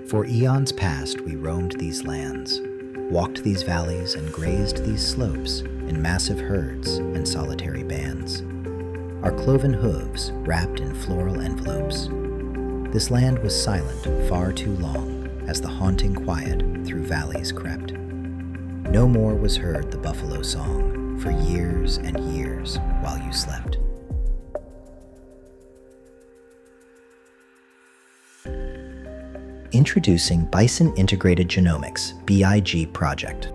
For eons past we roamed these lands, walked these valleys and grazed these slopes in massive herds and solitary bands, our cloven hooves wrapped in floral envelopes. This land was silent far too long as the haunting quiet through valleys crept. No more was heard the buffalo song for years and years while you slept. Introducing Bison Integrated Genomics BIG project.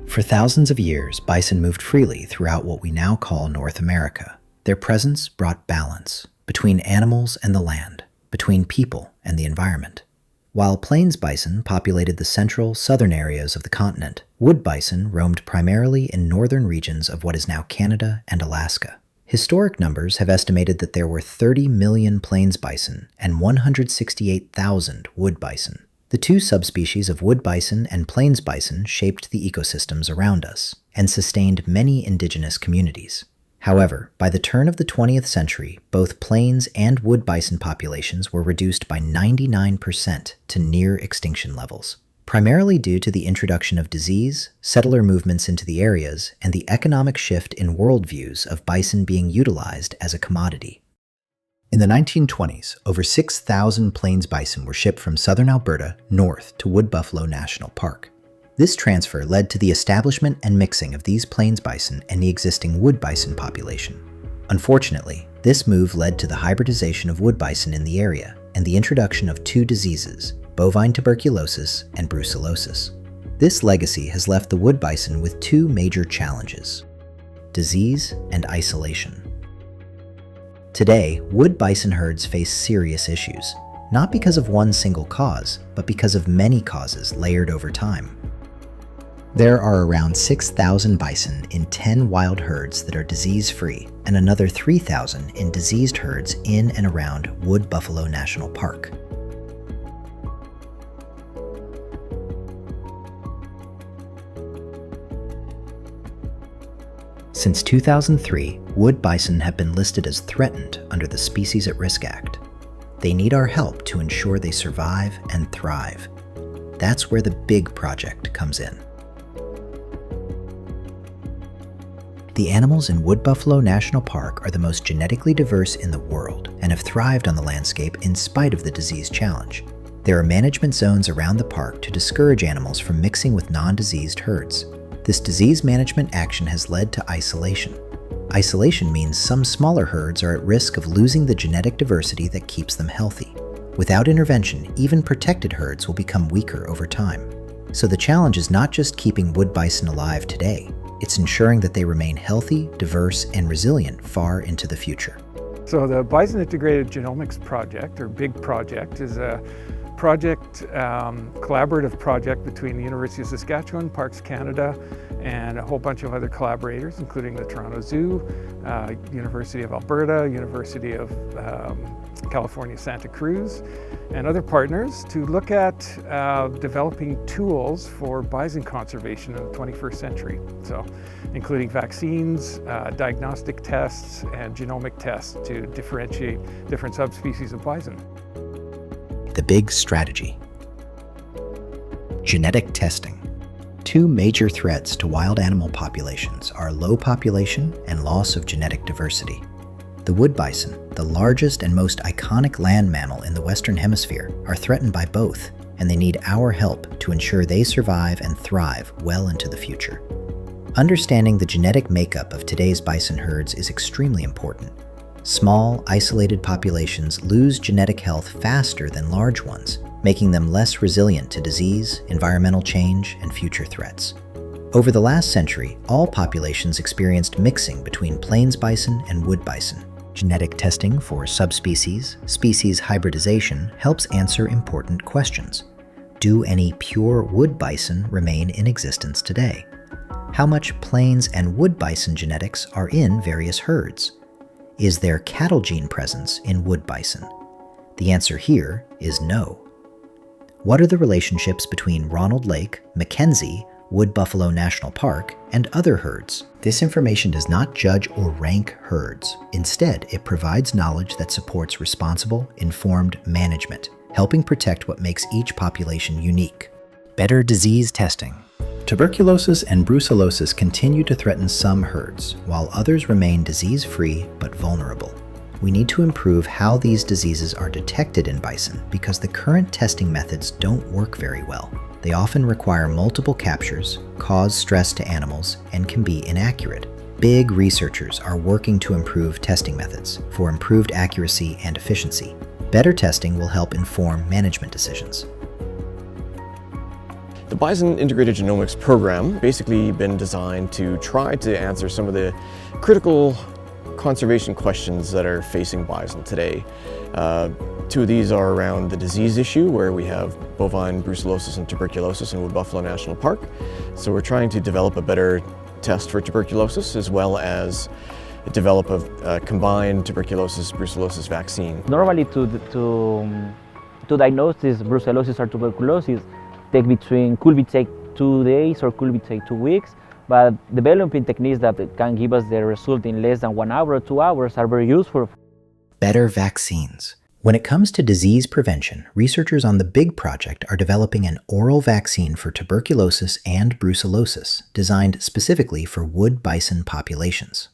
For thousands of years, bison moved freely throughout what we now call North America. Their presence brought balance between animals and the land, between people and the environment. While plains bison populated the central, southern areas of the continent, wood bison roamed primarily in northern regions of what is now Canada and Alaska. Historic numbers have estimated that there were 30 million plains bison and 168,000 wood bison. The two subspecies of wood bison and plains bison shaped the ecosystems around us and sustained many indigenous communities. However, by the turn of the 20th century, both plains and wood bison populations were reduced by 99% to near extinction levels, primarily due to the introduction of disease, settler movements into the areas, and the economic shift in worldviews of bison being utilized as a commodity. In the 1920s, over 6,000 plains bison were shipped from southern Alberta north to Wood Buffalo National Park. This transfer led to the establishment and mixing of these plains bison and the existing wood bison population. Unfortunately, this move led to the hybridization of wood bison in the area and the introduction of two diseases, bovine tuberculosis and brucellosis. This legacy has left the wood bison with two major challenges: disease and isolation. Today, wood bison herds face serious issues, not because of one single cause, but because of many causes layered over time. There are around 6,000 bison in 10 wild herds that are disease-free, and another 3,000 in diseased herds in and around Wood Buffalo National Park. Since 2003, wood bison have been listed as threatened under the Species at Risk Act. They need our help to ensure they survive and thrive. That's where the BIG project comes in. The animals in Wood Buffalo National Park are the most genetically diverse in the world and have thrived on the landscape in spite of the disease challenge. There are management zones around the park to discourage animals from mixing with non-diseased herds. This disease management action has led to isolation. Isolation means some smaller herds are at risk of losing the genetic diversity that keeps them healthy. Without intervention, even protected herds will become weaker over time. So the challenge is not just keeping wood bison alive today, it's ensuring that they remain healthy, diverse, and resilient far into the future. So the Bison Integrated Genomics Project, or BIG project, is a collaborative project between the University of Saskatchewan, Parks Canada, and a whole bunch of other collaborators, including the Toronto Zoo, University of Alberta, University of California, Santa Cruz, and other partners to look at developing tools for bison conservation in the 21st century. So, including vaccines, diagnostic tests, and genomic tests to differentiate different subspecies of bison. The BIG strategy. Genetic testing. Two major threats to wild animal populations are low population and loss of genetic diversity. The wood bison, the largest and most iconic land mammal in the Western Hemisphere, are threatened by both, and they need our help to ensure they survive and thrive well into the future. Understanding the genetic makeup of today's bison herds is extremely important. Small, isolated populations lose genetic health faster than large ones, making them less resilient to disease, environmental change, and future threats. Over the last century, all populations experienced mixing between plains bison and wood bison. Genetic testing for subspecies, species hybridization helps answer important questions. Do any pure wood bison remain in existence today? How much plains and wood bison genetics are in various herds? Is there cattle gene presence in wood bison? The answer here is no. What are the relationships between Ronald Lake, Mackenzie, Wood Buffalo National Park, and other herds. This information does not judge or rank herds. Instead, it provides knowledge that supports responsible, informed management, helping protect what makes each population unique. Better disease testing. Tuberculosis and brucellosis continue to threaten some herds, while others remain disease-free but vulnerable. We need to improve how these diseases are detected in bison because the current testing methods don't work very well. They often require multiple captures, cause stress to animals, and can be inaccurate. Big researchers are working to improve testing methods for improved accuracy and efficiency. Better testing will help inform management decisions. The Bison Integrated Genomics program basically been designed to try to answer some of the critical conservation questions that are facing bison today. Two of these are around the disease issue, where we have bovine brucellosis and tuberculosis in Wood Buffalo National Park. So we're trying to develop a better test for tuberculosis, as well as develop a combined tuberculosis brucellosis vaccine. Normally to diagnose this brucellosis or tuberculosis could be take 2 days or could be take 2 weeks, but developing techniques that can give us the result in less than 1 hour or 2 hours are very useful. Better vaccines. When it comes to disease prevention, researchers on the BIG project are developing an oral vaccine for tuberculosis and brucellosis, designed specifically for wood bison populations.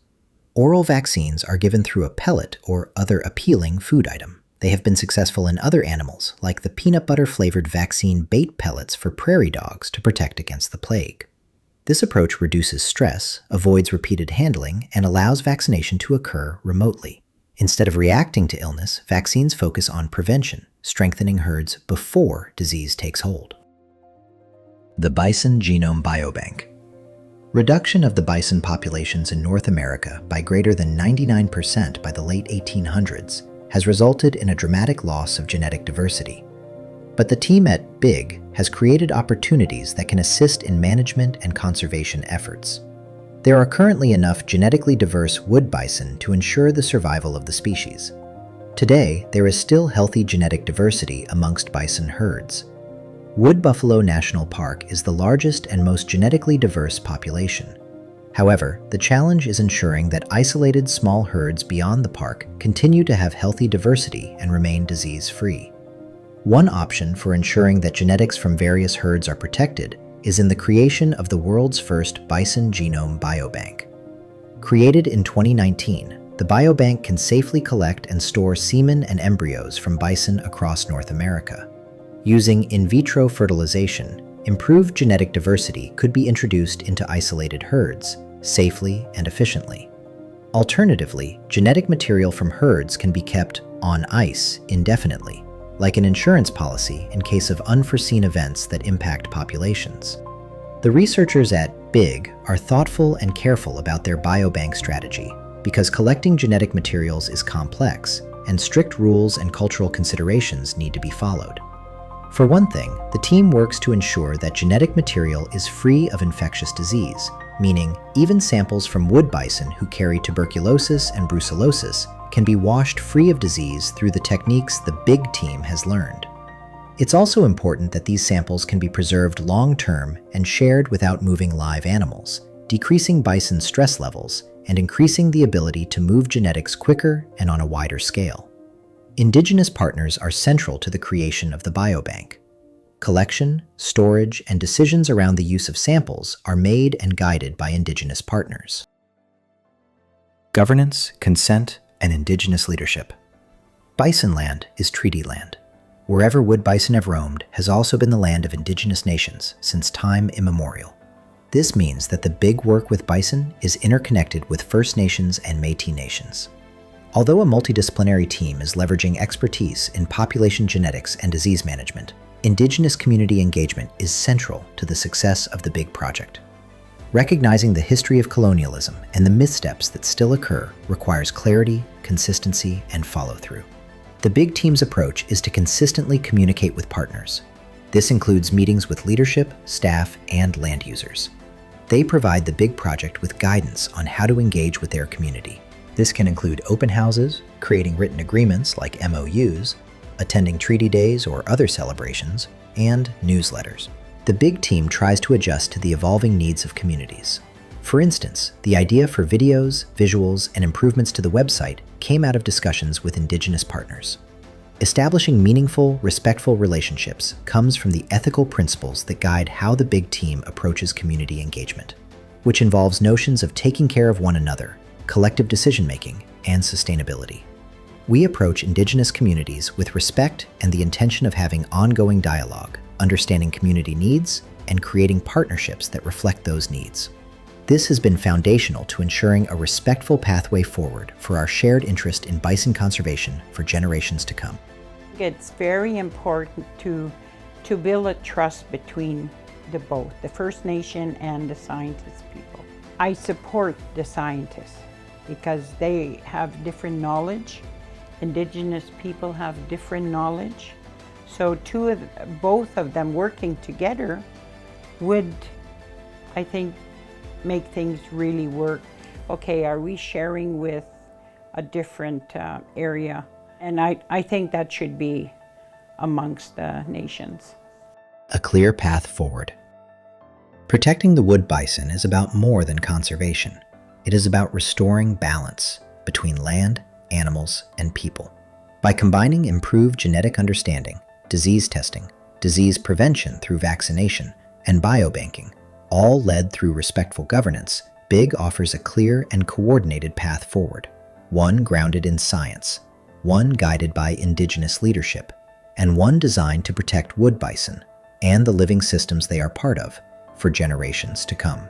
Oral vaccines are given through a pellet or other appealing food item. They have been successful in other animals, like the peanut butter-flavored vaccine bait pellets for prairie dogs to protect against the plague. This approach reduces stress, avoids repeated handling, and allows vaccination to occur remotely. Instead of reacting to illness, vaccines focus on prevention, strengthening herds before disease takes hold. The Bison Genome Biobank. Reduction of the bison populations in North America by greater than 99% by the late 1800s has resulted in a dramatic loss of genetic diversity. But the team at BIG has created opportunities that can assist in management and conservation efforts. There are currently enough genetically diverse wood bison to ensure the survival of the species. Today, there is still healthy genetic diversity amongst bison herds. Wood Buffalo National Park is the largest and most genetically diverse population. However, the challenge is ensuring that isolated small herds beyond the park continue to have healthy diversity and remain disease-free. One option for ensuring that genetics from various herds are protected is in the creation of the world's first Bison Genome Biobank. Created in 2019, the biobank can safely collect and store semen and embryos from bison across North America. Using in vitro fertilization, improved genetic diversity could be introduced into isolated herds, safely and efficiently. Alternatively, genetic material from herds can be kept on ice indefinitely, like an insurance policy in case of unforeseen events that impact populations. The researchers at BIG are thoughtful and careful about their biobank strategy because collecting genetic materials is complex and strict rules and cultural considerations need to be followed. For one thing, the team works to ensure that genetic material is free of infectious disease, meaning even samples from wood bison who carry tuberculosis and brucellosis can be washed free of disease through the techniques the BIG team has learned. It's also important that these samples can be preserved long-term and shared without moving live animals, decreasing bison stress levels and increasing the ability to move genetics quicker and on a wider scale. Indigenous partners are central to the creation of the biobank. Collection, storage, and decisions around the use of samples are made and guided by Indigenous partners. Governance, consent, and Indigenous leadership. Bison land is treaty land. Wherever wood bison have roamed has also been the land of Indigenous nations since time immemorial. This means that the BIG work with bison is interconnected with First Nations and Métis nations. Although a multidisciplinary team is leveraging expertise in population genetics and disease management, Indigenous community engagement is central to the success of the BIG project. Recognizing the history of colonialism and the missteps that still occur requires clarity, consistency, and follow-through. The BIG team's approach is to consistently communicate with partners. This includes meetings with leadership, staff, and land users. They provide the BIG project with guidance on how to engage with their community. This can include open houses, creating written agreements like MOUs, attending treaty days or other celebrations, and newsletters. the big team tries to adjust to the evolving needs of communities. For instance, the idea for videos, visuals, and improvements to the website came out of discussions with Indigenous partners. Establishing meaningful, respectful relationships comes from the ethical principles that guide how the big team approaches community engagement, which involves notions of taking care of one another, collective decision-making, and sustainability. We approach Indigenous communities with respect and the intention of having ongoing dialogue, understanding community needs, and creating partnerships that reflect those needs. This has been foundational to ensuring a respectful pathway forward for our shared interest in bison conservation for generations to come. It's very important to build a trust between both the First Nation and the scientist people. I support the scientists because they have different knowledge. Indigenous people have different knowledge. So both of them working together would, I think, make things really work. Okay, are we sharing with a different area? And I think that should be amongst the nations. A clear path forward. Protecting the wood bison is about more than conservation. It is about restoring balance between land, animals, and people. By combining improved genetic understanding, disease testing, disease prevention through vaccination, and biobanking, all led through respectful governance, BIG offers a clear and coordinated path forward, one grounded in science, one guided by Indigenous leadership, and one designed to protect wood bison and the living systems they are part of for generations to come.